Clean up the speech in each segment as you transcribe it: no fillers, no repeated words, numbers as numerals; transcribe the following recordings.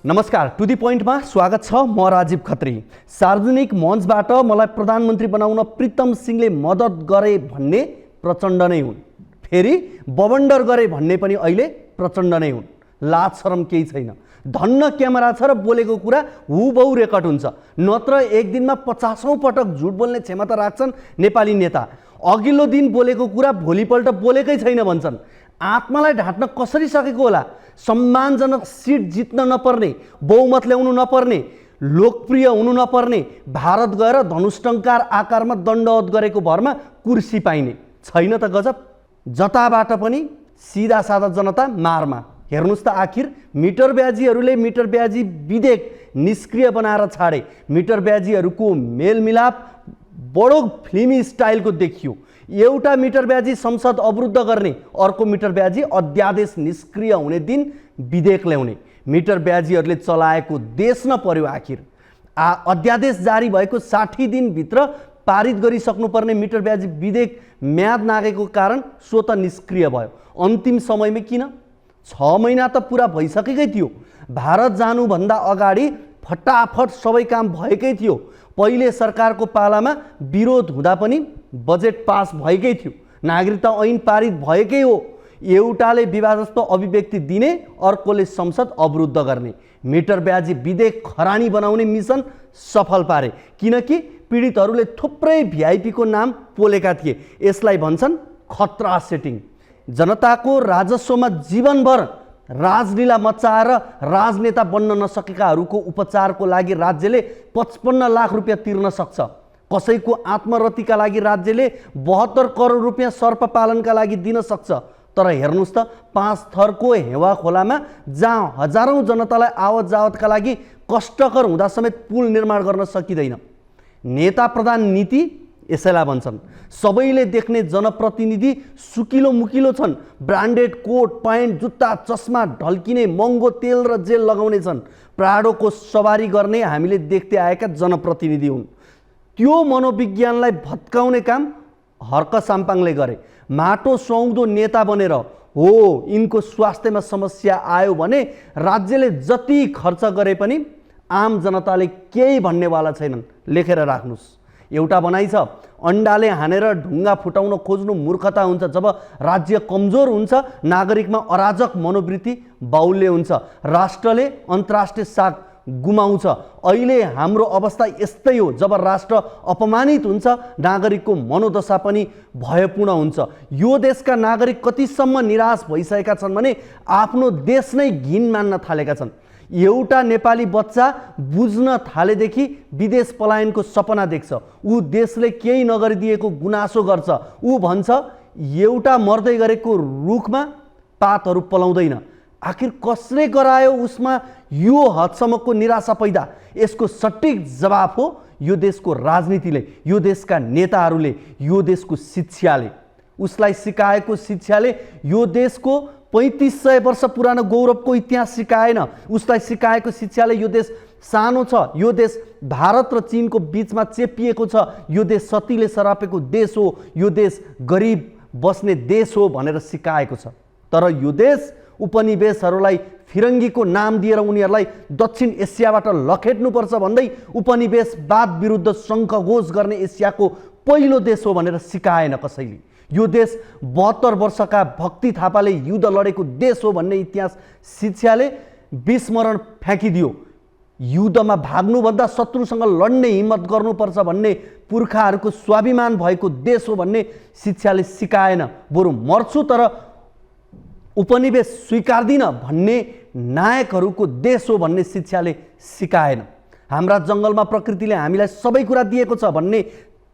नमस्कार, टु दी पोइन्टमा स्वागत छ। म राजीव खत्री। सार्वजनिक मञ्चबाट मलाई प्रधानमन्त्री बनाउन प्रीतम सिंहले मद्दत गरे भन्ने प्रचण्ड नै हुन्, फेरि बवन्डर गरे भन्ने पनि अहिले प्रचण्ड नै हुन्। लाज शरम केही छैन। धन्न क्यामेरा छ र बोलेको कुरा हुबहु रेकर्ड हुन्छ, नत्र एक दिनमा 50औं पटक झुट बोल्ने क्षमता राख्छन् नेपाली नेता। अघिल्लो दिन बोलेको कुरा भोलिपल्ट बोलेकै छैन भन्छन्। आत्मालाई ढाँट्न कसरी सकेको होला? सम्मानजनक सिट जित्न नपर्ने, बहुमत ल्याउनु नपर्ने, लोकप्रिय हुनु नपर्ने, भारत गएर धनुष्टङ्कार आकारमा दण्डवत गरेको भरमा कुर्सी पाइने छैन त गजब। जताबाट पनि सिधा साधा जनता मारमा। हेर्नुस् त, आखिर मिटर ब्याजीहरूले मिटर ब्याजी विधेयक निष्क्रिय बनाएर छाडे। मिटर ब्याजीहरूको मेलमिलाप बडो फिल्मी स्टाइलको देखियो। एउटा मिटर ब्याजी संसद अवरुद्ध गर्ने, अर्को मिटर ब्याजी अध्यादेश निष्क्रिय हुने दिन विधेयक ल्याउने। मिटर ब्याजीहरूले चलाएको देश न पर्यो। आखिर अध्यादेश जारी भएको 60 दिनभित्र पारित गरिसक्नुपर्ने मिटर ब्याजी विधेयक म्याद नागेको कारण स्वतः निष्क्रिय भयो। अन्तिम समयमा किन? 6 महिना त पुरा भइसकेकै थियो। भारत जानुभन्दा अगाडि फटाफट सबै काम भएकै थियो। पहिले सरकारको पालामा विरोध हुँदा पनि बजेट पास भएकै थियो, नागरिकता ऐन पारित भएकै हो। एउटाले विवादस्थ अभिव्यक्ति दिने, अर्कोले संसद अवरुद्ध गर्ने। मिटर ब्याजी विधेयक खरानी बनाउने मिसन सफल पारे, किनकि पीडितहरूले थुप्रै भिआइपीको नाम पोलेका थिए। यसलाई भन्छन् खतरा सेटिङ। जनताको राजस्वमा जीवनभर राजलीला मचाएर राजनेता बन्न नसकेकाहरूको उपचारको लागि राज्यले 55 लाख रुपियाँ तिर्न सक्छ। कसैको आत्मरतिका लागि राज्यले 72 करोड रुपियाँ सर्प पालनका लागि दिन सक्छ। तर हेर्नुस् त, 5 थरको हेवा खोलामा जहाँ हजारौं जनतालाई आवत जावतका लागि कष्टकर हुँदा समेत पुल निर्माण गर्न सकिँदैन। नेता प्रधान नीति यसैलाई भन्छन्। सबैले देख्ने जनप्रतिनिधि सुकिलो मुकिलो छन्। ब्रान्डेड कोट प्यान्ट, जुत्ता, चस्मा, ढल्किने महँगो तेल र जेल लगाउने छन्। प्राडोको सवारी गर्ने हामीले देख्दै आएका जनप्रतिनिधि हुन्। त्यो मनोविज्ञानलाई भत्काउने काम हर्क साम्पाङले गरे। माटो सुहाउँदो नेता बनेर हो यिनको स्वास्थ्यमा समस्या आयो भने राज्यले जति खर्च गरे पनि आम जनताले केही भन्नेवाला छैनन्। लेखेर राख्नुस्। एउटा भनाइ छ, अन्डाले हानेर ढुङ्गा फुटाउन खोज्नु मूर्खता हुन्छ। जब राज्य कमजोर हुन्छ, नागरिकमा अराजक मनोवृत्ति बाहुल्य हुन्छ, राष्ट्रले अन्तर्राष्ट्रिय साख गुमाउँछ। अहिले हाम्रो अवस्था यस्तै हो। जब राष्ट्र अपमानित हुन्छ, नागरिकको मनोदशा पनि भयपूर्ण हुन्छ। यो देशका नागरिक कतिसम्म निराश भइसकेका छन् भने आफ्नो देश नै घिन मान्न थालेका छन्। एउटा नेपाली बच्चा बुझ्न थालेदेखि विदेश पलायनको सपना देख्छ। ऊ देशले केही नगरिदिएको गुनासो गर्छ। ऊ भन्छ, एउटा मर्दै गरेको रुखमा पातहरू पलाउँदैन। आखिर कसले गरायो उसमा यो हदसम्मको निराशा पैदा? यसको सटिक जवाफ हो यो देशको राजनीतिले, यो देशका नेताहरूले, यो देशको शिक्षाले। उसलाई सिकाएको शिक्षाले यो देशको 3500 वर्ष पुरानो गौरवको इतिहास सिकाएन। उसलाई सिकाएको शिक्षाले यो देश सानो छ, यो देश भारत र चीनको बीचमा चेपिएको छ, यो देश सतीले सरापेको देश हो, यो देश गरिब बस्ने देश हो भनेर सिकाएको छ। तर यो देश उपनिवेशहरूलाई फिरङ्गीको नाम दिएर उनीहरूलाई दक्षिण एसियाबाट लखेट्नुपर्छ भन्दै उपनिवेशवाद विरुद्ध शङ्खघोष गर्ने एसियाको पहिलो देश हो भनेर सिकाएन कसैले। यो देश 72 वर्षका भक्ति थापाले युद्ध लडेको देश हो भन्ने इतिहास शिक्षाले विस्मरण फ्याँकिदियो। युद्धमा भाग्नुभन्दा शत्रुसँग लड्ने हिम्मत गर्नुपर्छ भन्ने पुर्खाहरूको स्वाभिमान भएको देश हो भन्ने शिक्षाले सिकाएन। बरु मर्छु तर उपनिवेश स्वीकार्दिन भन्ने नायकहरूको देश हो भन्ने शिक्षाले सिकाएन। हाम्रा जङ्गलमा प्रकृतिले हामीलाई सबै कुरा दिएको छ भन्ने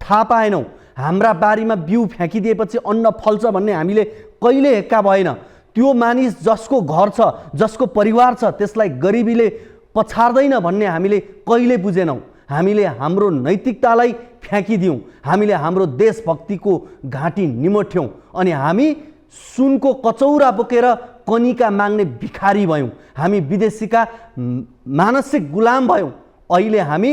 थाहा पाएनौँ। हाम्रा बारीमा बिउ फ्याँकिदिएपछि अन्न फल्छ भन्ने हामीले कहिले हेक्का भएन। त्यो मानिस जसको घर छ, जसको परिवार छ, त्यसलाई गरिबीले पछार्दैन भन्ने हामीले कहिले बुझेनौँ। हामीले हाम्रो नैतिकतालाई फ्याँकिदियौँ। हामीले हाम्रो देशभक्तिको घाँटी निमोठ्यौँ अनि हामी सुनको कचौरा बोकेर कनिका माग्ने भिखारी भयौँ। हामी विदेशीका मानसिक गुलाम भयौँ। अहिले हामी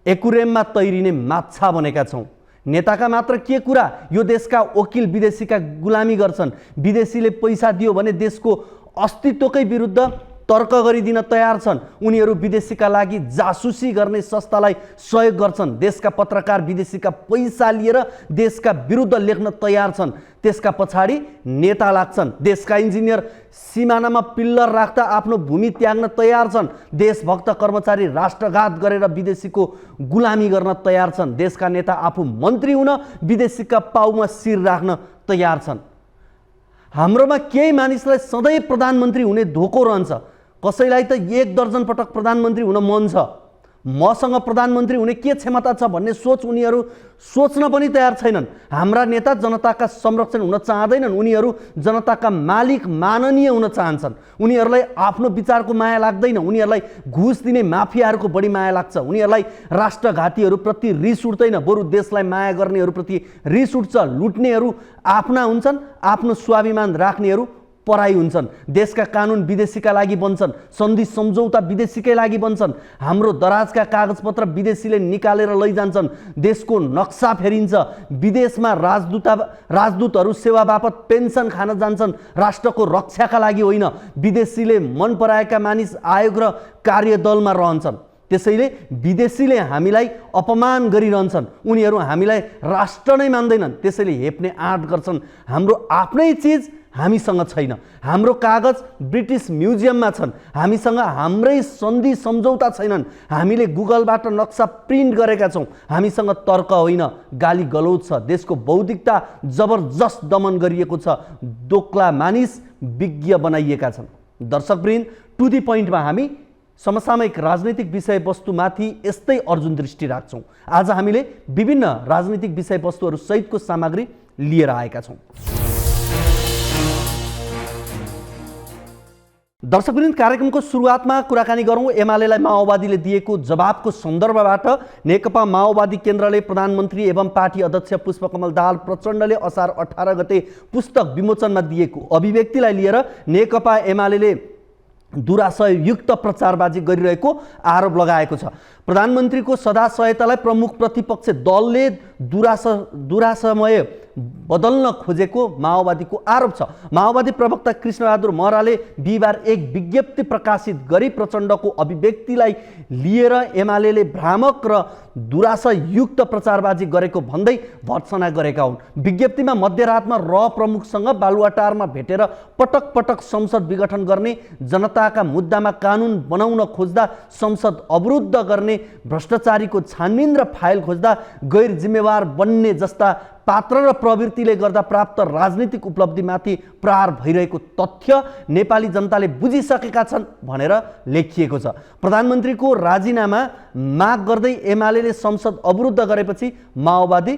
एकुरेममा तैरिने माछा बनेका छौँ। नेताका मात्र के कुरा? यो देशका वकिल विदेशीका गुलामी गर्छन्। विदेशीले पैसा दियो भने देशको अस्तित्वकै विरुद्ध तर्क गरिदिन तयार छन्। उनीहरू विदेशीका लागि जासुसी गर्ने संस्थालाई सहयोग गर्छन्। देशका पत्रकार विदेशीका पैसा लिएर देशका विरुद्ध लेख्न तयार छन्। त्यसका पछाडि नेता लाग्छन्। देशका इन्जिनियर सिमानामा पिल्लर राख्दा आफ्नो भूमि त्याग्न तयार छन्। देशभक्त कर्मचारी राष्ट्रघात गरेर विदेशीको गुलामी गर्न तयार छन्। देशका नेता आफू मन्त्री हुन विदेशीका पाउमा शिर राख्न तयार छन्। हाम्रोमा केही मानिसलाई सधैँ प्रधानमन्त्री हुने धोको रहन्छ। कसैलाई त 1 दर्जन पटक प्रधानमन्त्री हुन मन छ। मसँग प्रधानमन्त्री हुने के क्षमता छ भन्ने सोच उनीहरू सोच्न पनि तयार छैनन्। हाम्रा नेता जनताका संरक्षण हुन चाहँदैनन्। उनीहरू जनताका मालिक माननीय हुन चाहन्छन्। उनीहरूलाई आफ्नो विचारको माया लाग्दैन। उनीहरूलाई घुस दिने माफियाहरूको बढी माया लाग्छ। उनीहरूलाई राष्ट्रघातीहरूप्रति रिस उठ्दैन, बरु देशलाई माया गर्नेहरूप्रति रिस उठ्छ। लुट्नेहरू आफ्ना हुन्छन्, आफ्नो स्वाभिमान राख्नेहरू पराई हुन्छन्। देशका कानुन विदेशीका लागि बन्छन्, सन्धि सम्झौता विदेशीकै लागि बन्छन्। हाम्रो दराजका कागजपत्र विदेशीले निकालेर लैजान्छन्। देशको नक्सा फेरिन्छ। विदेशमा राजदूतहरू सेवा बापत पेन्सन खान जान्छन्, राष्ट्रको रक्षाका लागि होइन। विदेशीले मन पराएका मानिस आयोग र कार्यदलमा रहन्छन्। त्यसैले विदेशीले हामीलाई अपमान गरिरहन्छन्। उनीहरू हामीलाई राष्ट्र नै मान्दैनन्, त्यसैले हेप्ने आँट गर्छन्। हाम्रो आफ्नै चिज हामीसँग छैन। हाम्रो कागज ब्रिटिस म्युजियममा छन्। हामीसँग हाम्रै सन्धि सम्झौता छैनन्। हामीले गुगलबाट नक्सा प्रिन्ट गरेका छौँ। हामीसँग तर्क होइन, गाली गलौज छ। देशको बौद्धिकता जबरजस्त दमन गरिएको छ। दोक्ला मानिस विज्ञ बनाइएका छन्। दर्शकवृन्द, टु दी पोइन्टमा हामी समसामयिक राजनीतिक विषयवस्तुमाथि यस्तै अर्जुन दृष्टि राख्छौँ। आज हामीले विभिन्न राजनीतिक विषयवस्तुहरू सहितको सामग्री लिएर आएका छौँ। दर्शकवृन्द, कार्यक्रमको सुरुवातमा कुराकानी गरौँ एमालेलाई माओवादीले दिएको जवाबको सन्दर्भबाट। नेकपा माओवादी केन्द्रले प्रधानमन्त्री एवं पार्टी अध्यक्ष पुष्पकमल दाहाल प्रचण्डले असार 18 गते पुस्तक विमोचनमा दिएको अभिव्यक्तिलाई लिएर नेकपा एमालेले दुराशयुक्त प्रचारबाजी गरिरहेको आरोप लगाएको छ। प्रधानमन्त्रीको सदा सहायतालाई प्रमुख प्रतिपक्ष दलले दुराशमय बदल्न खोजेको माओवादीको आरोप छ। माओवादी प्रवक्ता कृष्णबहादुर महराले बिहिबार एक विज्ञप्ति प्रकाशित गरी प्रचण्डको अभिव्यक्तिलाई लिएर एमालेले भ्रामक र दुराशायुक्त प्रचारबाजी गरेको भन्दै भर्त्सना गरेका हुन्। विज्ञप्तिमा मध्यरातमा प्रमुखसँग बालुवाटारमा भेटेर पटक पटक संसद विघटन गर्ने, जनताका मुद्दामा कानुन बनाउन खोज्दा संसद अवरुद्ध गर्ने, भ्रष्टाचारीको छानबिन र फाइल खोज्दा गैर जिम्मेवार बन्ने जस्ता पात्र र प्रवृत्तिले गर्दा प्राप्त राजनीतिक उपलब्धिमाथि प्रहार भइरहेको तथ्य नेपाली जनताले बुझिसकेका छन् भनेर लेखिएको छ। प्रधानमन्त्रीको राजीनामा माग गर्दै एमालेले संसद अवरुद्ध गरेपछि माओवादी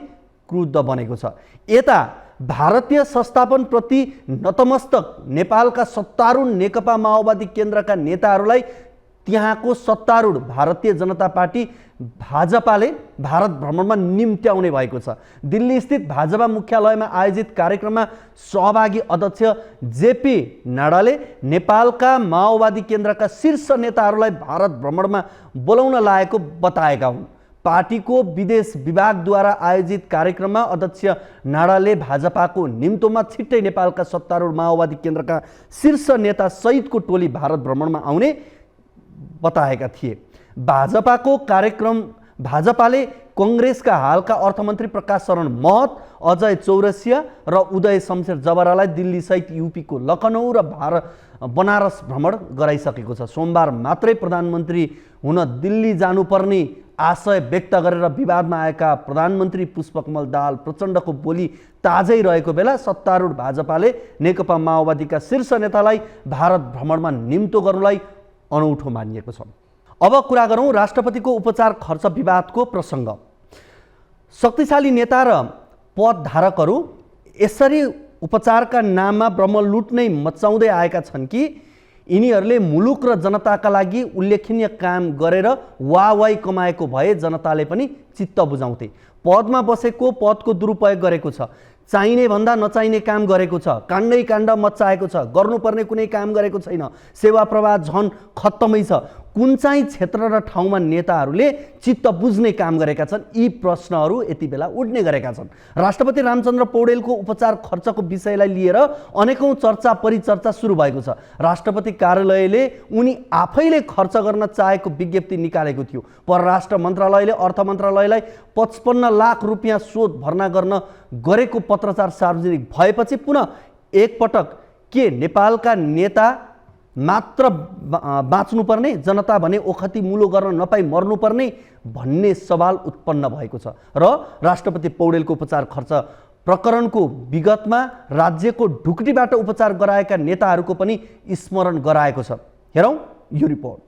क्रुद्ध बनेको छ। यता भारतीय संस्थापनप्रति नतमस्तक नेपालका सत्तारूढ नेकपा माओवादी केन्द्रका नेताहरूलाई त्यहाँको सत्तारूढ भारतीय जनता पार्टी भाजपाले भारत भ्रमणमा निम्त्याउने भएको छ। दिल्ली स्थित भाजपा मुख्यालयमा आयोजित कार्यक्रममा सहभागी अध्यक्ष जेपी नड्डाले नेपालका माओवादी केन्द्रका शीर्ष नेताहरूलाई भारत भ्रमणमा बोलाउन लागेको बताएका हुन्। पार्टीको विदेश विभागद्वारा आयोजित कार्यक्रममा अध्यक्ष नड्डाले भाजपाको निम्तोमा छिट्टै नेपालका सत्तारूढ माओवादी केन्द्रका शीर्ष नेता सहितको टोली भारत भ्रमणमा आउने बताएका थिए। भाजपाले कङ्ग्रेसका हालका अर्थमन्त्री प्रकाश शरण महत, अजय चौरसिया र उदय शमशेर जबरालाई दिल्ली सहित यूपीको लखनऊ र बनारस भ्रमण गराइसकेको छ। सोमबार मात्रै प्रधानमन्त्री हुन दिल्ली जानुपर्ने आशय व्यक्त गरेर विवादमा आएका प्रधानमन्त्री पुष्पकमल दाहाल प्रचण्डको बोली ताजै रहेको बेला सत्तारूढ भाजपाले नेकपा माओवादीका शीर्ष नेतालाई भारत भ्रमणमा निम्तो गर्नुलाई अनौठो मानिएको छ। अब कुरा गरौँ राष्ट्रपतिको उपचार खर्च विवादको प्रसङ्ग। शक्तिशाली नेता र पदधारकहरू यसरी उपचारका नाममा ब्रह्मलुट नै मचाउँदै आएका छन् कि यिनीहरूले मुलुक र जनताका लागि उल्लेखनीय काम गरेर वाहवाही कमाएको भए जनताले पनि चित्त बुझाउँथे। पदमा बसेको पदको दुरुपयोग गरेको छ, चाहिने भन्दा नचाहिने काम गरेको छ, काण्ड मचाएको छ, गर्नुपर्ने कुनै काम गरेको छैन, सेवा प्रवाह झन खत्तमै छ, कुन चाहिँ क्षेत्र र ठाउँमा नेताहरूले चित्त बुझ्ने काम गरेका छन्, यी प्रश्नहरू यति बेला उठ्ने गरेका छन्। राष्ट्रपति रामचन्द्र पौडेलको उपचार खर्चको विषयलाई लिएर अनेकौं चर्चा परिचर्चा सुरु भएको छ। राष्ट्रपति कार्यालयले उनी आफैले खर्च गर्न चाहेको विज्ञप्ति निकालेको थियो। परराष्ट्र मन्त्रालयले अर्थ मन्त्रालयलाई 55 लाख रुपियाँ शोध भर्ना गर्न गरेको पत्रचार सार्वजनिक भएपछि पुनः एकपटक के नेपालका नेता मात्र बाँच्नुपर्ने, जनता भने ओखती मुलो गर्न नपाई मर्नुपर्ने भन्ने सवाल उत्पन्न भएको छ र राष्ट्रपति पौडेलको उपचार खर्च प्रकरणको विगतमा राज्यको ढुकुटीबाट उपचार गराएका नेताहरूको पनि स्मरण गराएको छ। हेरौँ यो रिपोर्ट।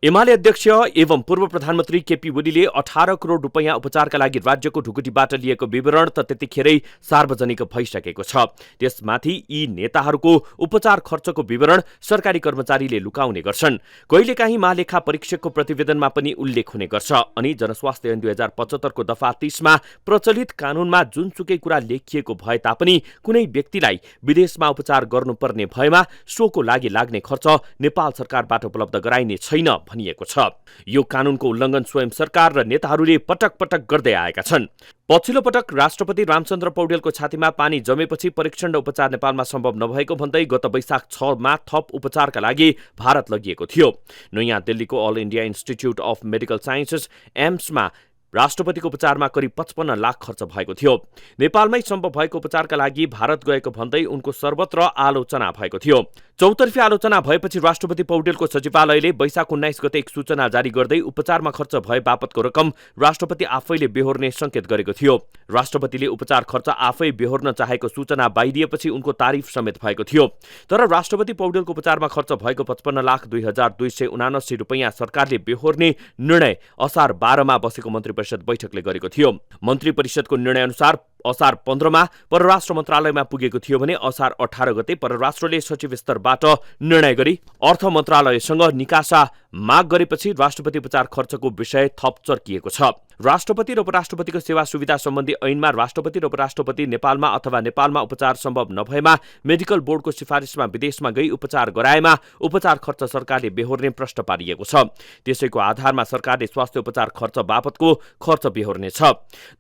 एमाले अध्यक्ष एवं पूर्व प्रधानमन्त्री केपी ओलीले 18 करोड रुपैयाँ उपचारका लागि राज्यको ढुकुटीबाट लिएको विवरण त त्यतिखेरै सार्वजनिक भइसकेको छ। त्यसमाथि यी नेताहरूको उपचार खर्चको विवरण सरकारी कर्मचारीले लुकाउने गर्छन्। कहिलेकाहीँ महालेखा परीक्षकको प्रतिवेदनमा पनि उल्लेख हुने गर्छ। अनि जनस्वास्थ्य ऐन 2075 को दफा 30 मा प्रचलित कानूनमा जुनसुकै कुरा लेखिएको भए तापनि कुनै व्यक्तिलाई विदेशमा उपचार गर्नुपर्ने भएमा सोको लागि लाग्ने खर्च नेपाल सरकारबाट उपलब्ध गराइने छैन भनिएको छ। यो कानूनको उल्लङ्घन स्वयं सरकार र नेताहरूले पटक पटक गर्दै आएका छन्। पछिल्लो पटक राष्ट्रपति रामचन्द्र पौडेलको छातीमा पानी जमेपछि परीक्षण र उपचार नेपालमा सम्भव नभएको भन्दै गत वैशाख 6 मा थप उपचारका लागि भारत लगिएको थियो। नयाँ दिल्लीको All India Institute of Medical Sciences एम्समा राष्ट्रपतिको उपचारमा करिब 55 लाख खर्च भएको थियो। नेपालमै सम्भव भएको उपचारका लागि भारत गएको भन्दै उनको सर्वत्र आलोचना भएको थियो। चौतर्फी आलोचना भएपछि राष्ट्रपति पौडेलको सचिवालयले वैशाख 19 गते एक सूचना जारी गर्दै उपचारमा खर्च भए बापतको रकम राष्ट्रपति आफैले बेहोर्ने संकेत गरेको थियो। राष्ट्रपतिले उपचार खर्च आफै बेहोर्न चाहेको सूचना बाहिरिएपछि उनको तारिफ समेत भएको थियो। तर राष्ट्रपति पौडेलको उपचारमा खर्च भएको 55 लाख 2279 रुपैयाँ सरकारले बेहोर्ने निर्णय असार 12 मा बसेको मन्त्री परिषद बैठकले गरेको थियो। मन्त्री परिषदको निर्णय अनुसार असार 15 मा परराष्ट्र मन्त्रालयमा पुगेको थियो भने असार 18 गते परराष्ट्रले सचिव स्तरबाट निर्णय गरी अर्थ मन्त्रालयसँग निकासा माग गरेपछि राष्ट्रपति उपचार खर्चको विषय थप चर्किएको छ। राष्ट्रपति र उपराष्ट्रपतिको सेवा सुविधा सम्बन्धी ऐनमा राष्ट्रपति र उपराष्ट्रपति नेपालमा अथवा नेपालमा उपचार सम्भव नभएमा मेडिकल बोर्डको सिफारिसमा विदेशमा गई उपचार गराएमा उपचार खर्च सरकारले बेहोर्ने प्रश्न पारिएको छ। त्यसैको आधारमा सरकारले स्वास्थ्य उपचार खर्च बापतको खर्च बेहोर्नेछ।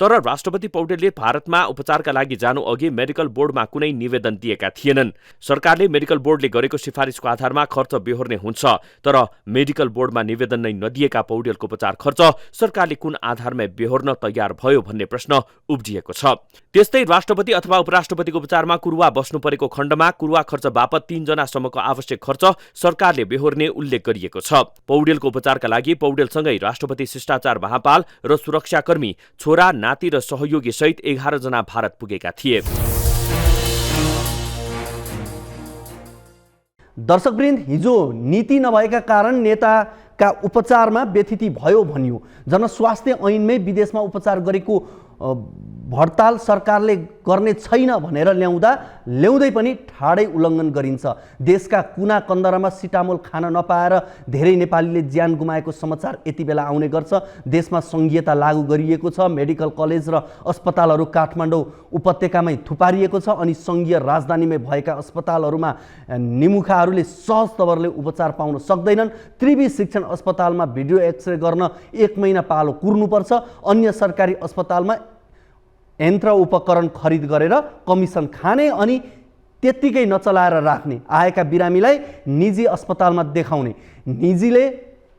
तर राष्ट्रपति पौडेलले भारतमा उपचारका लागि जानु अघि मेडिकल बोर्डमा कुनै निवेदन दिएका थिएनन्। सरकारले मेडिकल बोर्डले गरेको सिफारिसको आधारमा खर्च बेहोर्ने हुन्छ। तर मेडिकल बोर्डमा निवेदन नै नदिएका पौडेलको उपचार खर्च सरकारले कुन आधारमा बेहोर्न तयार भयो भन्ने प्रश्न उब्जिएको छ। त्यस्तै राष्ट्रपति अथवा उपराष्ट्रपतिको उपचारमा कुरुवा बस्नु परेको खण्डमा कुरुवा खर्च बापत 3 जनासम्मको आवश्यक खर्च सरकारले बेहोर्ने उल्लेख गरिएको छ। पौडेलको उपचारका लागि पौडेलसँगै राष्ट्रपति शिष्टाचार महापाल र सुरक्षाकर्मी, छोरा, नाति र सहयोगी सहित 11 जना भारत पुगेका थिए। दर्शकवृन्द, हिजो नीति नभएका कारण नेताका उपचारमा व्यथिति भयो भनियो। जनस्वास्थ्य ऐनमै विदेशमा उपचार गरेको हडताल सरकारले गर्ने छैन भनेर ल्याउँदै पनि ठाडै उल्लङ्घन गरिन्छ। देशका कुना कन्दरामा सिटामोल खान नपाएर धेरै नेपालीले ज्यान गुमाएको समाचार यति बेला आउने गर्छ। देशमा संघीयता लागू गरिएको छ। मेडिकल कलेज र अस्पतालहरू काठमाडौँ उपत्यकामै थुपारिएको छ अनि संघीय राजधानीमै भएका अस्पतालहरूमा निमुखाहरूले सहज तवरले उपचार पाउन सक्दैनन्। त्रिवी शिक्षण अस्पतालमा भिडियो एक्सरे गर्न 1 महिना पालो कुर्नुपर्छ। अन्य सरकारी अस्पतालमा यन्त्र उपकरण खरिद गरेर कमिसन खाने अनि त्यत्तिकै नचलाएर राख्ने। आएका बिरामीलाई निजी अस्पतालमा देखाउने, निजीले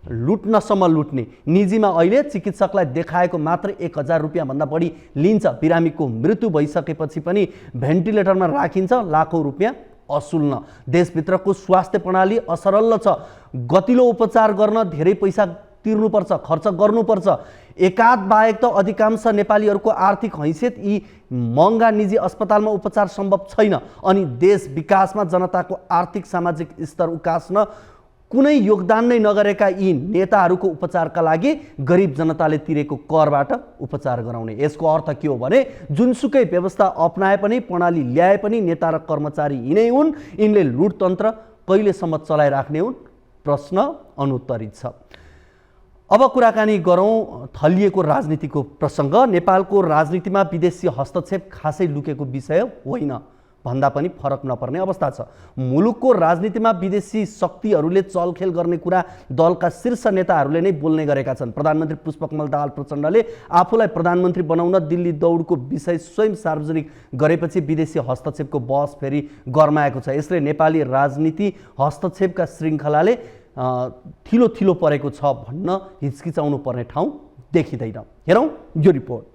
लुट्नसम्म लुट्ने। निजीमा अहिले चिकित्सकलाई देखाएको मात्र 1000 रुपियाँ भन्दा बढी लिन्छ। बिरामीको मृत्यु भइसकेपछि पनि भेन्टिलेटरमा राखिन्छ लाखौं रुपियाँ असुल्न। देशभित्रको स्वास्थ्य प्रणाली असरल छ। गतिलो उपचार गर्न धेरै पैसा तिर्नुपर्छ, खर्च गर्नुपर्छ। एकाध बाहेक त अधिकांश नेपालीहरूको आर्थिक हैसियत यी महँगा निजी अस्पतालमा उपचार सम्भव छैन अनि देश विकासमा जनताको आर्थिक सामाजिक स्तर उकास्न कुनै योगदान नै नगरेका यी नेताहरूको उपचारका लागि गरिब जनताले तिरेको करबाट उपचार गराउने। यसको अर्थ के हो भने जुनसुकै व्यवस्था अपनाए पनि, प्रणाली ल्याए पनि नेता र कर्मचारी यिनै हुन्। यिनले लुटतन्त्र कहिलेसम्म चलाइराख्ने हुन्? प्रश्न अनुत्तरित छ। अब कुराकानी गरौँ थलिएको राजनीतिको प्रसङ्ग। नेपालको राजनीतिमा विदेशी हस्तक्षेप खासै लुकेको विषय होइन। भन्दा पनि फरक नपर्ने अवस्था छ। मुलुकको राजनीतिमा विदेशी शक्तिहरूले चलखेल गर्ने कुरा दलका शीर्ष नेताहरूले नै बोल्ने गरेका छन्। प्रधानमन्त्री पुष्पकमल दाहाल प्रचण्डले आफूलाई प्रधानमन्त्री बनाउन दिल्ली दौडको विषय स्वयं सार्वजनिक गरेपछि विदेशी हस्तक्षेपको बहस फेरि गरमाएको छ। यसले नेपाली राजनीति हस्तक्षेपका श्रृङ्खलाले थिलो थिलो परेको छ भन्न हिचकिचाउनु पर्ने ठाउँ देखिँदैन। हेरौँ यो रिपोर्ट।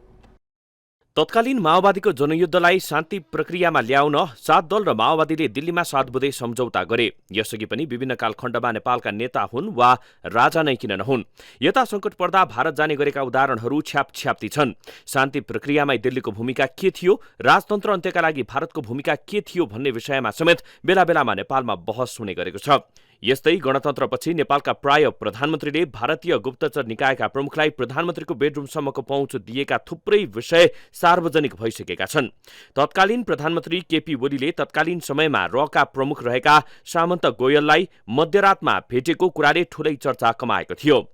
तत्कालीन माओवादीको जनयुद्धलाई शान्ति प्रक्रियामा ल्याउन 7 दल र माओवादीले दिल्लीमा 7 बुँदे सम्झौता गरे। यसअघि पनि विभिन्न कालखण्डमा नेपालका नेता हुन् वा राजा नै किन नहुन्, यता सङ्कट पर्दा भारत जाने गरेका उदाहरणहरू छ्यापछ्याप्ती छन्। शान्ति प्रक्रियामा दिल्लीको भूमिका के थियो, राजतन्त्र अन्त्यका लागि भारतको भूमिका के थियो भन्ने विषयमा समेत बेला बेलामा नेपालमा बहस हुने गरेको छ। यस्तै गणतन्त्रपछि नेपालका प्राय प्रधानमन्त्रीले भारतीय गुप्तचर निकायका प्रमुखलाई प्रधानमन्त्रीको बेडरुमसम्मको पहुँच दिएका थुप्रै विषय सार्वजनिक भइसकेका छन्। तत्कालीन प्रधानमन्त्री केपी ओलीले तत्कालीन समयमा रका प्रमुख रहेका सामन्त गोयललाई मध्यरातमा भेटेको कुराले ठूलै चर्चा कमाएको थियो।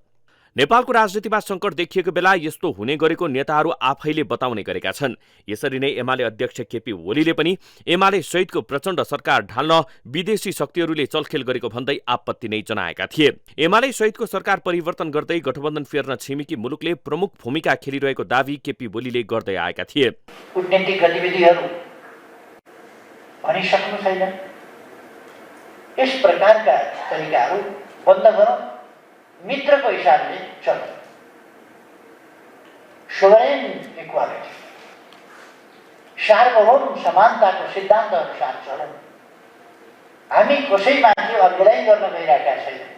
नेपालको राजनीतिमा सङ्कट देखिएको बेला यस्तो हुने गरेको नेताहरू आफैले बताउने गरेका छन्। यसरी नै एमाले अध्यक्ष केपी ओलीले पनि एमाले सहितको प्रचण्ड सरकार ढाल्न विदेशी शक्तिहरूले चलखेल गरेको भन्दै आपत्ति नै जनाएका थिए। एमाले सहितको सरकार परिवर्तन गर्दै गठबन्धन फेर्न छिमेकी मुलुकले प्रमुख भूमिका खेलिरहेको दावी केपी ओलीले गर्दै आएका थिए। कूटनीतिक गतिविधिहरू भनिसक्नु छैन। यस प्रकारका तरिकाहरू बन्द गरौँ, मित्रको हिसाबले चलौँ। सोभरेन इक्वालिटी, सार्वभौम समानताको सिद्धान्त अनुसार चलौँ। हामी कसैमाथि अर्ग्यालाइज गर्न गइरहेका छैनौँ,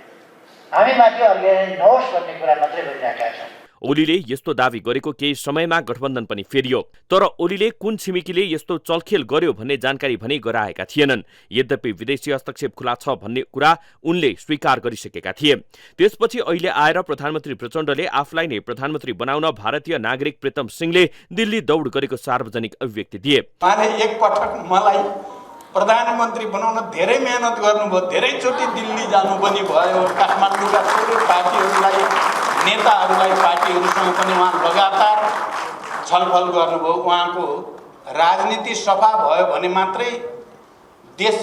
हामीमाथि अर्ग्यालाइज नहोस् भन्ने कुरा मात्रै गरिरहेका छौँ। ओलीले यस्तो दावी गरेको केही समयमा गठबन्धन पनि फेरियो। तर ओलीले कुन छिमेकीले यस्तो चलखेल गर्यो भन्ने जानकारी भने गराएका थिएनन्। यद्यपि विदेशी हस्तक्षेप खुला छ भन्ने कुरा उनले स्वीकार गरिसकेका थिए। त्यसपछि अहिले आएर प्रधानमन्त्री प्रचण्डले आफूलाई नै प्रधानमन्त्री बनाउन भारतीय नागरिक प्रीतम सिंहले दिल्ली दौड गरेको सार्वजनिक अभिव्यक्ति दिए। उहाँले एकपटक मलाई प्रधानमन्त्री बनाउन धेरै मेहनत गर्नुभयो, धेरैचोटि दिल्ली जानु पनि भयो, काठमाडौँका सबै पार्टीहरूलाई नेताहरूलाई पार्टीहरूसँग पनि उहाँ लगातार छलफल गर्नुभयो। उहाँको राजनीति सफा भयो भने मात्रै देश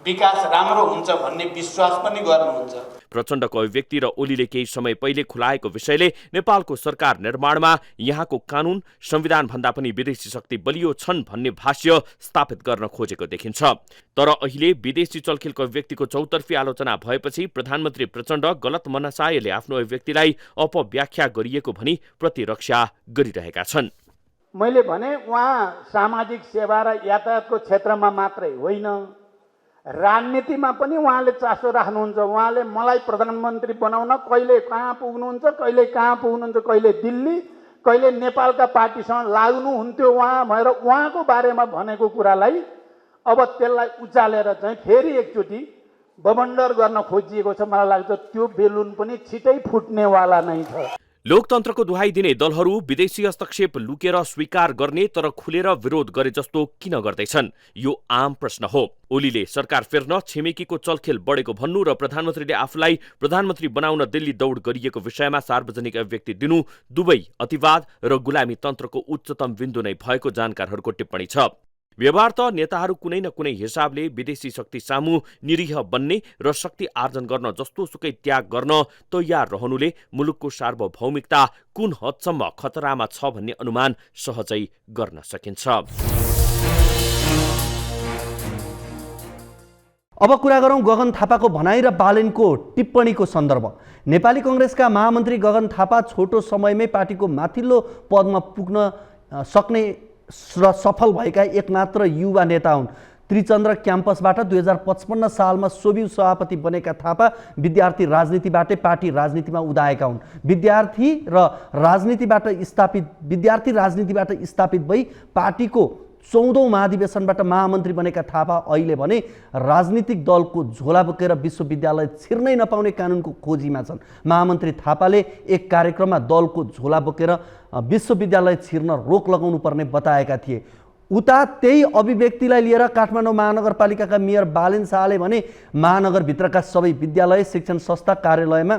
विकास राम्रो हुन्छ भन्ने विश्वास पनि गर्नुहुन्छ। प्रचण्डको अभिव्यक्ति र ओलीले केही समय पहिले खुलाएको विषयले नेपालको सरकार निर्माणमा यहाँको कानून संविधान भन्दा पनि विदेशी शक्ति बलियो छन् भन्ने भाष्य स्थापित गर्न खोजेको देखिन्छ। तर अहिले विदेशी चलखेलको अभिव्यक्तिको चौतर्फी आलोचना भएपछि प्रधानमन्त्री प्रचण्ड गलत मनसायले आफ्नो अभिव्यक्तिलाई अपव्याख्या गरिएको भनी प्रतिरक्षा गरिरहेका छन्। मैले भने उहाँ सामाजिक सेवा र यातायातको क्षेत्रमा मात्रै होइन, राजनीतिमा पनि उहाँले चासो राख्नुहुन्छ। उहाँले मलाई प्रधानमन्त्री बनाउन कहिले कहाँ पुग्नुहुन्छ, कहिले कहाँ पुग्नुहुन्छ, कहिले दिल्ली, कहिले नेपालका पार्टीसँग लाग्नुहुन्थ्यो उहाँ भएर उहाँको बारेमा भनेको कुरालाई अब त्यसलाई उचालेर चाहिँ फेरि एकचोटि बबन्डर गर्न खोजिएको छ। मलाई लाग्छ त्यो बेलुन पनि छिटै फुट्नेवाला नै छ। लोकतन्त्रको दुहाई दिने दलहरू विदेशी हस्तक्षेप लुकेर स्वीकार गर्ने तर खुलेर विरोध गरे जस्तो किन गर्दैछन्? यो आम प्रश्न हो। ओलीले सरकार फेर्न छिमेकीको चलखेल बढेको भन्नु र प्रधानमन्त्रीले आफूलाई प्रधानमन्त्री बनाउन दिल्ली दौड गरिएको विषयमा सार्वजनिक अभिव्यक्ति दिनु दुवै अतिवाद र गुलामी तन्त्रको उच्चतम बिन्दु नै भएको जानकारहरूको टिप्पणी छ। व्यवहार त नेताहरू कुनै न कुनै हिसाबले विदेशी शक्ति सामु निरीह बन्ने र शक्ति आर्जन गर्न जस्तो सुकै त्याग गर्न तयार रहनुले मुलुकको सार्वभौमिकता कुन हदसम्म खतरामा छ भन्ने अनुमान सहजै गर्न सकिन्छ। अब कुरा गरौँ गगन थापाको भनाई र बालेनको टिप्पणीको सन्दर्भ। नेपाली कङ्ग्रेसका महामन्त्री गगन थापा छोटो समयमै पार्टीको माथिल्लो पदमा पुग्न सक्ने र सफल भएका एकमात्र युवा नेता हुन्। त्रिचन्द्र क्याम्पसबाट 2055 सालमा सोभियु सभापति बनेका थापा विद्यार्थी राजनीतिबाटै पार्टी राजनीतिमा उदाएका हुन्। विद्यार्थी राजनीतिबाट स्थापित भई पार्टीको 14औं महाधिवेशनबाट महामन्त्री बनेका थापा अहिले भने राजनीतिक दलको झोला बोकेर विश्वविद्यालय छिर्नै नपाउने कानुनको खोजीमा छन्। महामन्त्री थापाले एक कार्यक्रममा दलको झोला बोकेर विश्वविद्यालय छिर्न रोक लगाउनु पर्ने बताएका थिए। उता त्यही अभिव्यक्तिलाई लिएर काठमाडौँ महानगरपालिकाका मेयर बालेन शाहले भने महानगरभित्रका सबै विद्यालय, शिक्षण संस्था, कार्यालयमा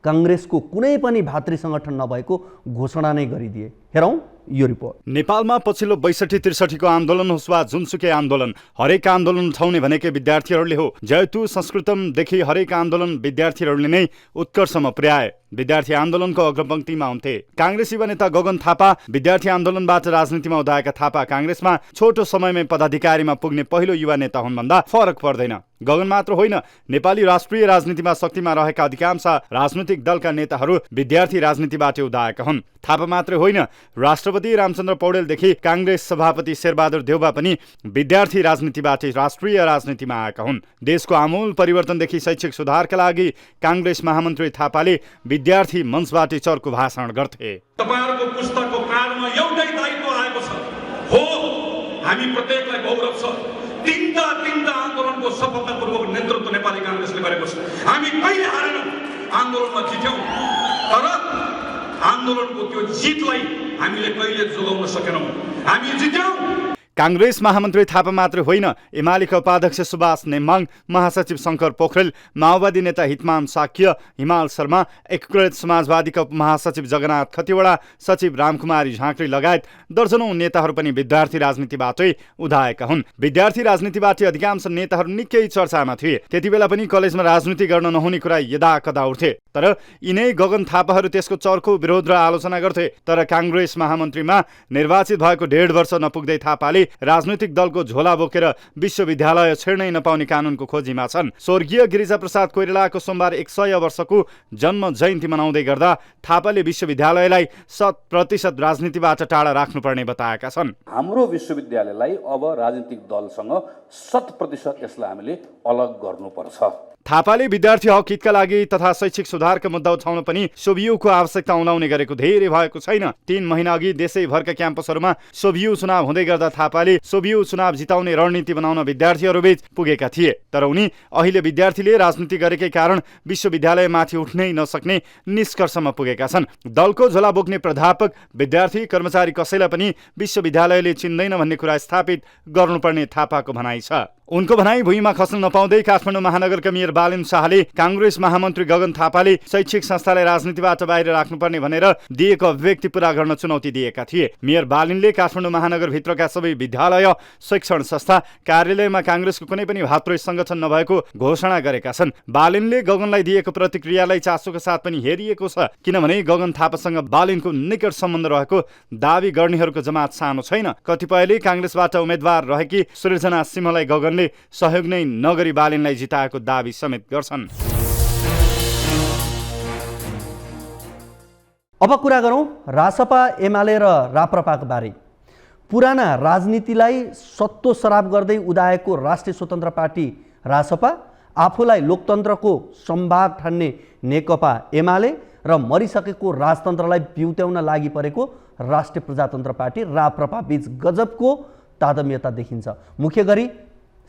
काङ्ग्रेसको कुनै पनि भातृ सङ्गठन नभएको घोषणा नै गरिदिए। हेरौँ यो रिपोर्ट। नेपालमा पछिल्लो 62-63 को आन्दोलन होस् वा जुनसुकै आन्दोलन, हरेक आन्दोलन उठाउने भनेकै विद्यार्थीहरूले हो। जयतु संस्कृतमदेखि हरेक आन्दोलन विद्यार्थीहरूले नै उत्कर्षमा पुर्याए। विद्यार्थी आन्दोलनको अग्रपंक्तिमा हुन्थे। काङ्ग्रेस युवा नेता गगन थापा विद्यार्थी आन्दोलनबाट राजनीतिमा उदाएका थापा काङ्ग्रेसमा छोटो समयमै पदाधिकारीमा पुग्ने पहिलो युवा नेता हुन् भन्दा फरक पर्दैन। गगन मात्र होइन, नेपाली राष्ट्रिय राजनीतिमा शक्तिमा रहेका अधिकांश राजनैतिक दलका नेताहरू विद्यार्थी राजनीतिबाट उदाएका हुन्। थापा मात्रै होइन, राष्ट्रपति रामचन्द्र पौडेलदेखि काङ्ग्रेस सभापति शेरबहादुर देउवा पनि विद्यार्थी राजनीतिबाट राष्ट्रिय राजनीतिमा आएका हुन्। देशको आमूल परिवर्तनदेखि शैक्षिक सुधारका लागि काङ्ग्रेस महामन्त्री थापाले विद्यार्थी मञ्चबाट चर्को भाषण गर्थे। तपाईहरुको पुस्तकको प्राणमा एउटै दायित्व आएको छ, हो हामी प्रत्येकलाई गौरव छ, तीनटा आन्दोलनको सफलतापूर्वक नेतृत्व नेपाली काङ्ग्रेसले गरेको छ। हामी कहिले हारेनौं, आन्दोलनमा जित्यौं, तर आन्दोलनको त्यो जितलाई हामीले कहिले जोगाउन सकेनौं। हामी जित्यौं। काङ्ग्रेस महामन्त्री थापा मात्र होइन, एमालेका उपाध्यक्ष सुभाष नेमाङ, महासचिव शङ्कर पोखरेल, माओवादी नेता हितमान साक्य, हिमाल शर्मा, एकीकृत समाजवादीका महासचिव जगन्नाथ खतिवडा, सचिव रामकुमारी झाँक्री लगायत दर्जनौं नेताहरू पनि विद्यार्थी राजनीतिबाटै उदाएका हुन्। विद्यार्थी राजनीतिबाट अधिकांश नेताहरू निकै चर्चामा थिए। त्यति बेला पनि कलेजमा राजनीति गर्न नहुने कुरा यदाकदा उठ्थे, तर यिनै गगन थापाहरू त्यसको चर्को विरोध र आलोचना गर्थे। तर काङ्ग्रेस महामन्त्रीमा निर्वाचित भएको 1.5 वर्ष नपुग्दै थापाले राजनैतिक दलको झोला बोकेर विश्वविद्यालय छेड्नै नपाउने कानुनको खोजीमा छन्। स्वर्गीय गिरिजाप्रसाद कोइरालाको सोमबार 100 वर्षको जन्म जयन्ती मनाउँदै गर्दा थापाले विश्वविद्यालयलाई 100% राजनीतिबाट टाढा राख्नुपर्ने बताएका छन्। हाम्रो विश्वविद्यालयलाई अब राजनीतिक दलसँग 100% यसलाई हामीले अलग गर्नुपर्छ। थापाले विद्यार्थी हक हितका लागि तथा शैक्षिक सुधारका मुद्दा उठाउन पनि सोभियुको आवश्यकता उलाउने गरेको धेरै भएको छैन। 3 महिना अघि देशैभरका क्याम्पसहरूमा सोभियु चुनाव हुँदै गर्दा थापाले सोभियु चुनाव जिताउने रणनीति बनाउन विद्यार्थीहरूबीच पुगेका थिए। तर उनी अहिले विद्यार्थीले राजनीति गरेकै कारण विश्वविद्यालयमाथि उठ्नै नसक्ने निष्कर्षमा पुगेका छन्। दलको झोला बोक्ने प्राध्यापक, विद्यार्थी, कर्मचारी कसैलाई पनि विश्वविद्यालयले चिन्दैन भन्ने कुरा स्थापित गर्नुपर्ने थापाको भनाइ छ। उनको भनाइ भुइँमा खस्न नपाउँदै काठमाडौँ महानगरका मेयर बालिन शाहले काङ्ग्रेस महामन्त्री गगन थापाले शैक्षिक संस्थालाई राजनीतिबाट बाहिर राख्नुपर्ने भनेर दिएको अभिव्यक्ति पूरा गर्न चुनौती दिएका थिए। मेयर बालिनले काठमाडौँ महानगरभित्रका सबै विद्यालय, शिक्षण संस्था, कार्यालयमा काङ्ग्रेसको कुनै पनि भातृ संगठन नभएको घोषणा गरेका छन्। बालिनले गगनलाई दिएको प्रतिक्रियालाई चासोका साथ पनि हेरिएको छ, किनभने गगन थापासँग बालिनको निकट सम्बन्ध रहेको दावी गर्नेहरूको जमात सानो छैन। कतिपयले काङ्ग्रेसबाट उम्मेद्वार रहेकी सृजना सिंहलाई गगनले सहयोग नै नगरी बालिनलाई जिताएको दावी समेत गर्छन्। अब कुरा गरौँ रासपा, एमाले र राप्रपाको बारे। पुराना राजनीतिलाई सत्तो सराप गर्दै उदाएको राष्ट्रिय स्वतन्त्र पार्टी रासपा, आफूलाई लोकतन्त्रको सम्भाग ठान्ने नेकपा एमाले र मरिसकेको राजतन्त्रलाई बिउत्याउन लागि परेको राष्ट्रिय प्रजातन्त्र पार्टी राप्रपा बीच गजबको तादम्यता देखिन्छ। मुख्य गरी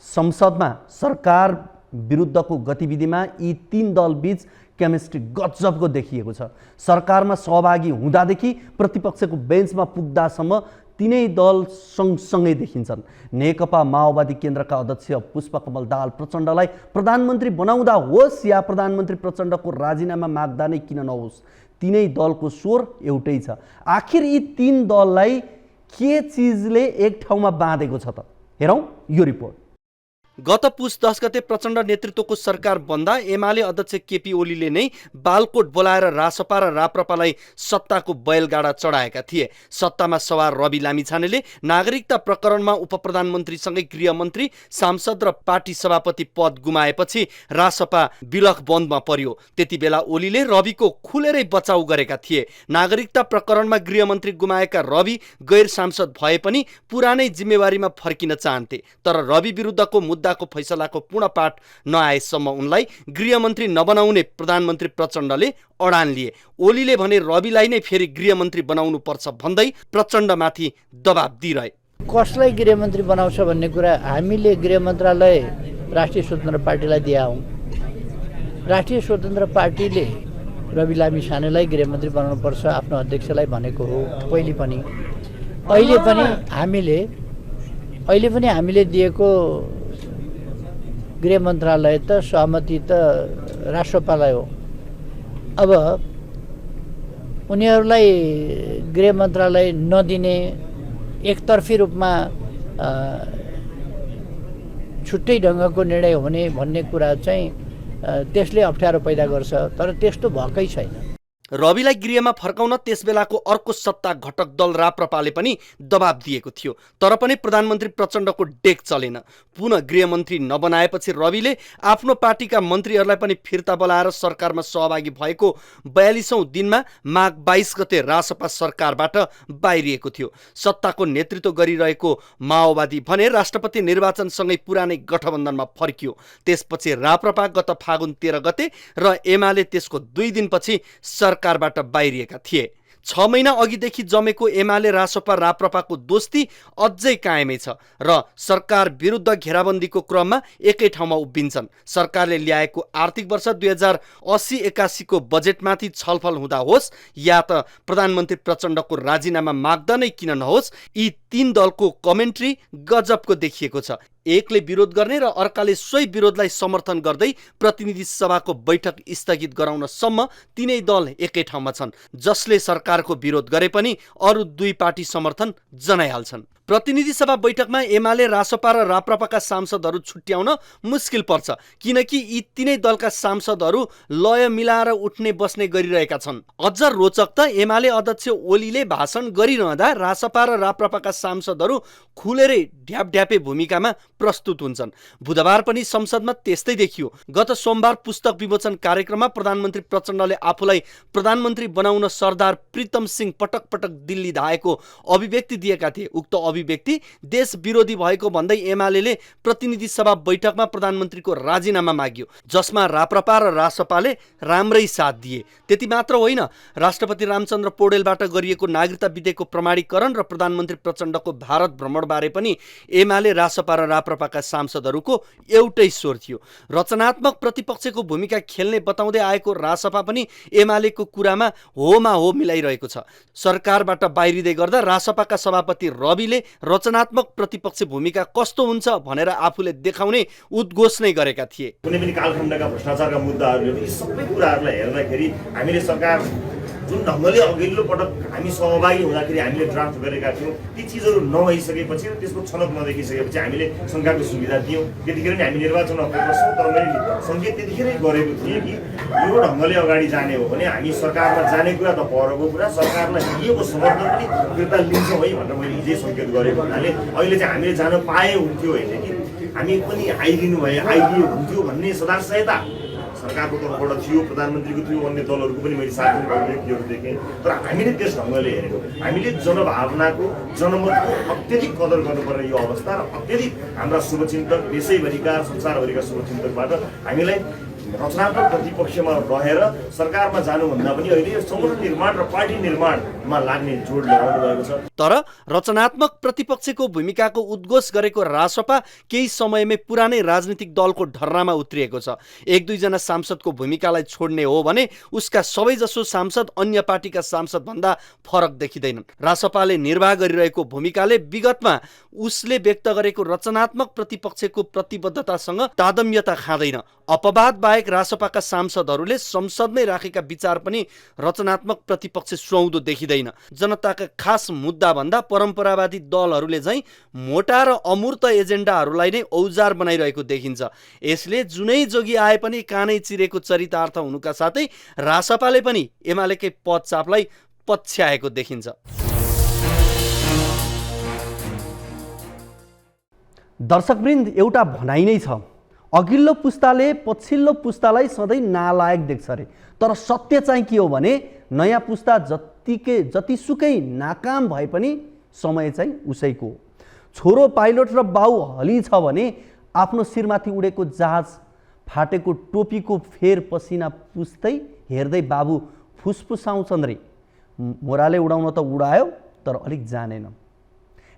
संसदमा सरकार विरुद्धको गतिविधिमा यी 3 दल बीच केमिस्ट्री गजबको देखिएको छ। सरकारमा सहभागी हुँदादेखि प्रतिपक्षको बेन्चमा पुग्दासम्म तीनै दल सँगसँगै देखिन्छन्। नेकपा माओवादी केन्द्रका अध्यक्ष पुष्पकमल दाहाल प्रचण्डलाई प्रधानमन्त्री बनाउँदा होस् या प्रधानमन्त्री प्रचण्डको राजीनामा माग्दा नै किन नहोस्, तीनै दलको स्वर एउटै छ। आखिर यी 3 दललाई के चिजले एक ठाउँमा बाँधेको छ त? हेरौँ यो रिपोर्ट। गत पुस 10 गते प्रचण्ड नेतृत्वको सरकार बन्दा एमाले अध्यक्ष केपी ओलीले नै बालकोट बोलाएर रासपा र राप्रपालाई सत्ताको बैलगाडा चढाएका थिए। सत्तामा सवार रवि लामिछानेले नागरिकता प्रकरणमा उपप्रधानमन्त्रीसँगै गृहमन्त्री, सांसद र पार्टी सभापति पद गुमाएपछि रासपा विलख बन्दमा पर्यो। त्यति बेला ओलीले रविको खुलेरै बचाउ गरेका थिए। नागरिकता प्रकरणमा गृहमन्त्री गुमाएका रवि गैर सांसद भए पनि पुरानै जिम्मेवारीमा फर्किन चाहन्थे। तर रवि विरुद्धको मुद्दाको फैसलाको पूर्ण पाठ नआएसम्म उनलाई गृहमन्त्री नबनाउने प्रधानमन्त्री प्रचण्डले अडान लिए। ओलीले भने रविलाई नै फेरि गृहमन्त्री बनाउनु पर्छ भन्दै प्रचण्डमाथि दबाब दिइरहे। कसलाई गृहमन्त्री बनाउँछ भन्ने कुरा हामीले गृह मन्त्रालय राष्ट्रिय स्वतन्त्र पार्टीलाई दिया हौँ। राष्ट्रिय स्वतन्त्र पार्टीले रवि लामिछानेलाई गृहमन्त्री बनाउनु पर्छ आफ्नो अध्यक्षलाई भनेको हो पहिले पनि। अहिले पनि हामीले दिएको गृह मन्त्रालय त सहमति त राष्ट्रपालाई हो। अब उनीहरूलाई गृह मन्त्रालय नदिने, एकतर्फी रूपमा छुट्टै ढङ्गको निर्णय हुने भन्ने कुरा चाहिँ त्यसले अप्ठ्यारो पैदा गर्छ। तर त्यस्तो भएकै छैन। रविलाई गृहमा फर्काउन त्यसबेलाको अर्को सत्ता घटक दल राप्रपाले पनि दबाब दिएको थियो, तर पनि प्रधानमन्त्री प्रचण्डको डेक चलेन। पुनः गृहमन्त्री नबनाएपछि रविले आफ्नो पार्टीका मन्त्रीहरूलाई पनि फिर्ता बोलाएर सरकारमा सहभागी भएको 42औं दिनमा माघ 22 गते रासपा सरकारबाट बाहिरिएको थियो। सत्ताको नेतृत्व गरिरहेको माओवादी भने राष्ट्रपति निर्वाचनसँगै पुरानै गठबन्धनमा फर्कियो। त्यसपछि राप्रपा गत फागुन 13 गते र एमाले त्यसको 2 दिनपछि सरकारबाट बाहिरिएका थिए। 6 महिना अघिदेखि जमेको एमाले रासपा राप्रपाको दोस्ती अझै कायमै छ र सरकार विरुद्ध घेराबन्दीको क्रममा एकै ठाउँमा उभिन्छन्। सरकारले ल्याएको आर्थिक वर्ष 2080-81 को बजेटमाथि छलफल हुँदा होस् या त प्रधानमन्त्री प्रचण्डको राजीनामा माग्दा नै किन नहोस्, यी 3 दलको कमेन्ट्री गजबको देखिएको छ। एकले विरोध गर्ने र अर्काले सोही विरोधलाई समर्थन गर्दै प्रतिनिधि सभाको बैठक स्थगित गराउनसम्म तीनै दल एकै ठाउँमा छन्। जसले सरकारको विरोध गरे पनि अरू 2 पार्टी समर्थन जनाइहाल्छन्। प्रतिनिधि सभा बैठकमा एमाले रासपा र राप्रपाका सांसदहरू छुट्याउन मुस्किल पर्छ, किनकि यी तीनै दलका सांसदहरू लय मिलाएर उठ्ने बस्ने गरिरहेका छन्। अझ रोचक त एमाले अध्यक्ष ओलीले भाषण गरिरहँदा रासपा र राप्रपाका सांसदहरू खुलेरै ढ्यापढ्यापे भूमिकामा प्रस्तुत हुन्छन्। बुधबार पनि संसदमा त्यस्तै देखियो। गत सोमबार पुस्तक विमोचन कार्यक्रममा प्रधानमन्त्री प्रचण्डले आफूलाई प्रधानमन्त्री बनाउन सरदार प्रीतम सिंह पटक पटक दिल्ली धाएको अभिव्यक्ति दिएका थिए। उक्त अभिव्यक्ति देश विरोधी भएको भन्दै एमाले प्रतिनिधि सभा बैठकमा प्रधानमन्त्रीको राजीनामा माग्यो, जसमा राप्रपा र रासपाले राम्रै साथ दिए। त्यति मात्र होइन, राष्ट्रपति रामचन्द्र पौडेलबाट गरिएको नागरिकता विधेयकको प्रमाणीकरण र प्रधानमन्त्री प्रचण्डको भारत भ्रमणबारे पनि एमाले रासपा र राप्रपाका सांसदहरूको एउटै स्वर थियो। रचनात्मक प्रतिपक्षको भूमिका खेल्ने बताउँदै आएको रासपा पनि एमालेको कुरामा होमा हो मिलाइरहेको छ। सरकारबाट बाहिरिँदै गर्दा रासपाका सभापति रविले रचनात्मक प्रतिपक्ष भूमिका कस्तो हुन्छ भनेर आफूले देखाउने उद्घोष नै गरेका थिए। कुनै पनि कालखण्डका भ्रष्टाचारका मुद्दाहरूले यी सबै कुराहरूलाई हेर्दाखेरि हामीले सरकार जुन ढङ्गले अघिल्लो पटक हामी सहभागी हुँदाखेरि हामीले ड्राफ्ट गरेका थियौँ, ती चिजहरू नभइसकेपछि र त्यसको छनक नदेखिसकेपछि हामीले शङ्काको सुविधा दियौँ। त्यतिखेर नै हामी निर्वाचनमा फोकसौँ, तर मैले सङ्केत त्यतिखेरै गरेको थिएँ कि यो ढङ्गले अगाडि जाने हो भने हामी सरकारमा जाने कुरा त परको कुरा, सरकारलाई दिएको समर्थन पनि फिर्ता लिन्छौँ है भनेर मैले हिजै सङ्केत गरेको हुनाले अहिले चाहिँ हामीले जान पाए हुन्थ्यो होइन कि हामी पनि आइदिनु भए आइदियो हुन्थ्यो भन्ने सदाशयता सरकारको तर्फबाट थियो, प्रधानमन्त्रीको थियो, अन्य दलहरूको पनि मैले सार्वजनिक अभिव्यक्तिहरू देखेँ। तर हामीले त्यस ढङ्गले हेरेको, हामीले जनभावनाको जनमतको अत्यधिक कदर गर्नुपर्ने यो अवस्था र अत्यधिक हाम्रा शुभचिन्तक देशैभरिका संसारभरिका शुभचिन्तकबाट हामीलाई रचनात्मक प्रतिपक्षमा रहेर सरकारमा जानुभन्दा पनि अहिले संगठन निर्माण र पार्टी निर्माणमा लाग्ने जोड लगाउनु भएको छ। तर रचनात्मक प्रतिपक्षको भूमिकाको उद्घोष गरेको रासपा केही समयमै पुरानै राजनीतिक दलको ढर्रामा उत्रिएको छ। 1-2 जना सांसदको भूमिकालाई छोड्ने हो भने उसका सबैजसो सांसद अन्य पार्टीका सांसद भन्दा फरक देखिँदैनन्। रासपाले निर्वाह गरिरहेको भूमिकाले विगतमा उसले व्यक्त गरेको रचनात्मक प्रतिपक्षको प्रतिबद्धतासँग तादम्यता खाँदैन। अपवाद बाहेक रासपाका सांसदहरूले संसदमै राखेका विचार पनि रचनात्मक प्रतिपक्ष सुहाउँदो देखिँदैन। जनताका खास मुद्दा भन्दा परम्परावादी दलहरूले चाहिँ मोटा र अमूर्त एजेन्डाहरूलाई नै औजार बनाइरहेको देखिन्छ। यसले जुनै जोगी आए पनि कानै चिरेको चरितार्थ हुनुका साथै रासपाले पनि एमालेकै पदचापलाई पछ्याएको देखिन्छ। दर्शकवृन्द, एउटा भनाइ नै छ, अघिल्लो पुस्ताले पछिल्लो पुस्तालाई सधैँ नालायक देख्छ अरे। तर सत्य चाहिँ के हो भने नयाँ पुस्ता जतिसुकै नाकाम भए पनि समय चाहिँ उसैको हो। छोरो पाइलट र बाउ हली छ भने आफ्नो शिरमाथि उडेको जहाज फाटेको टोपीको फेर पसिना पुस्दै हेर्दै बाबु फुसफुसाउँछन् रे। मोराले उडाउन त उडायो, तर अलिक जानेन।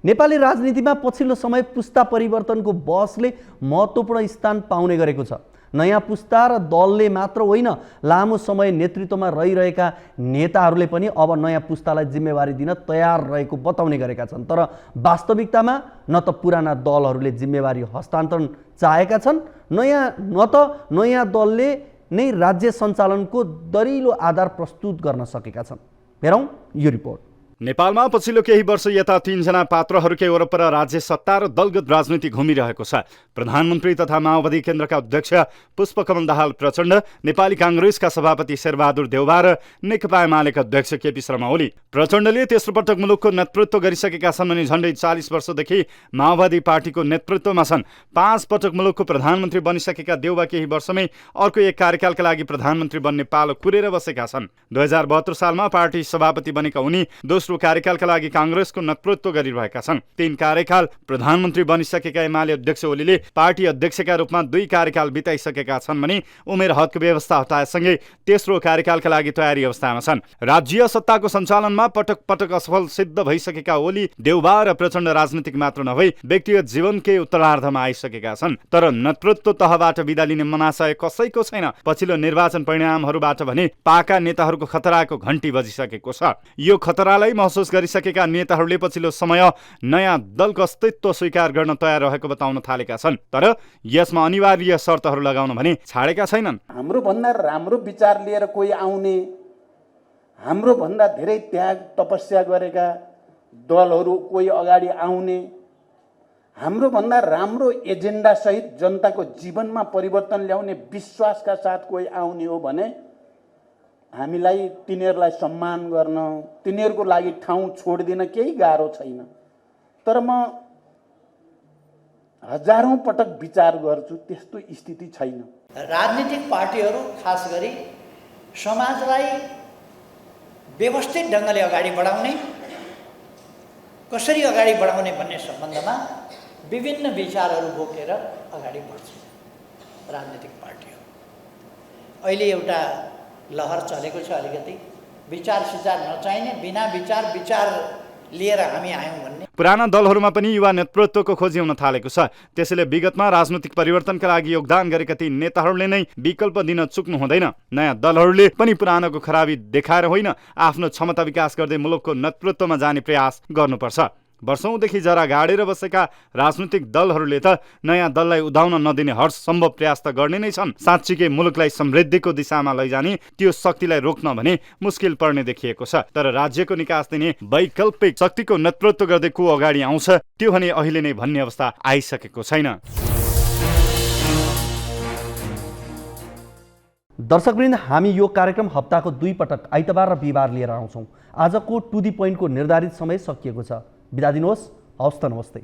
नेपाली राजनीतिमा पछिल्लो समय पुस्ता परिवर्तनको बहसले महत्त्वपूर्ण स्थान पाउने गरेको छ। नयाँ पुस्ता र दलले मात्र होइन, लामो समय नेतृत्वमा रहिरहेका नेताहरूले पनि अब नयाँ पुस्तालाई जिम्मेवारी दिन तयार रहेको बताउने गरेका छन्। तर वास्तविकतामा न त पुराना दलहरूले जिम्मेवारी हस्तान्तरण चाहेका छन्, न त नयाँ दलले नै राज्य सञ्चालनको दरिलो आधार प्रस्तुत गर्न सकेका छन्। हेरौँ यो रिपोर्ट। नेपालमा पछिल्लो केही वर्ष यता 3 जना पात्रहरूकै वरपर राज्य सत्ता र दलगत राजनीति घुमिरहेको छ। प्रधानमन्त्री तथा माओवादी केन्द्रका अध्यक्ष पुष्पकमल दाहाल प्रचण्ड, नेपाली काङ्ग्रेसका सभापति शेरबहादुर देउवा र नेकपा एमालेका अध्यक्ष केपी शर्मा ओली। प्रचण्डले तेस्रो पटक मुलुकको नेतृत्व गरिसकेका छन् भने झण्डै 40 वर्षदेखि माओवादी पार्टीको नेतृत्वमा छन्। 5 पटक मुलुकको प्रधानमन्त्री बनिसकेका देउवा केही वर्षमै अर्को एक कार्यकालका लागि प्रधानमन्त्री बन्ने पालो कुरेर बसेका छन्। 2072 सालमा पार्टी सभापति बनेका उनी दोस्रो कार्यकालका लागि काङ्ग्रेसको नेतृत्व गरिरहेका छन्। 3 कार्यकाल प्रधानमन्त्री बनिसकेका एमाले अध्यक्ष ओलीले पार्टी अध्यक्षका रूपमा 2 कार्यकाल बिताइसकेका छन् भने उमेर हदको व्यवस्था हटाएसँगै तेस्रो कार्यकालका लागि तयारी अवस्थामा छन्। राज्य सत्ताको सञ्चालनमा पटक पटक असफल सिद्ध भइसकेका ओली, देउवा र प्रचण्ड राजनीतिक मात्र नभई व्यक्तिगत जीवनकै उत्तरार्धमा आइसकेका छन्। तर नेतृत्व तहबाट बिदा लिने मनाशय कसैको छैन। पछिल्लो निर्वाचन परिणामहरूबाट भने पाका नेताहरूको खतराको घण्टी बजिसकेको छ। यो खतरालाई महसुस गरिसकेका नेताहरूले पछिल्लो समय नयाँ दलको अस्तित्व स्वीकार गर्न तयार रहेको बताउन थालेका छन्। तर यसमा अनिवार्य शर्तहरू लगाउन भने छाडेका छैनन्। हाम्रो भन्दा राम्रो विचार लिएर कोही आउने, हाम्रो भन्दा धेरै त्याग तपस्या गरेका दलहरू कोही अगाडि आउने, हाम्रो भन्दा राम्रो एजेन्डा सहित जनताको जीवनमा परिवर्तन ल्याउने विश्वासका साथ कोही आउने हो भने हामीलाई तिनीहरूलाई सम्मान गर्न, तिनीहरूको लागि ठाउँ छोडिदिन केही गाह्रो छैन। तर म हजारौं पटक विचार गर्छु, त्यस्तो स्थिति छैन। राजनीतिक पार्टीहरू खास गरी समाजलाई व्यवस्थित ढङ्गले अगाडि बढाउने, कसरी अगाडि बढाउने भन्ने सम्बन्धमा विभिन्न विचारहरू बोकेर अगाडि बढ्छ। राजनीतिक पार्टीहरू अहिले एउटा लहर चलेको छ, अलिकति विचार सिचार नचाहिने, बिना विचार लिएर हामी आयौँ भन्ने। पुराना दलहरूमा पनि युवा नेतृत्वको खोजी हुन थालेको छ। त्यसैले विगतमा राजनीतिक परिवर्तनका लागि योगदान गरेका ती नेताहरूले नै विकल्प दिन चुक्नु हुँदैन। नयाँ दलहरूले पनि पुरानोको खराबी देखाएर होइन, आफ्नो क्षमता विकास गर्दै मुलुकको नेतृत्वमा जाने प्रयास गर्नुपर्छ। वर्षौंदेखि जरा गाडेर बसेका राजनीतिक दलहरूले त नयाँ दललाई उदाउन नदिने हरसम्भव प्रयास त गर्ने नै छन्। साँच्चीकै मुलुकलाई समृद्धिको दिशामा लैजाने त्यो शक्तिलाई रोक्न भने मुस्किल पर्ने देखिएको छ। तर राज्यको निकास दिने वैकल्पिक शक्तिको नेतृत्व गर्दै को अगाडि आउँछ त्यो भने अहिले नै भन्ने अवस्था आइसकेको छैन। दर्शकवृन्द, हामी यो कार्यक्रम हप्ताको 2 पटक आइतबार र बिहिबार लिएर आउँछौँ। आजको टु दी पोइन्टको निर्धारित समय सकिएको छ। बिदा दिनुहोस्। हवस् त, नमस्ते।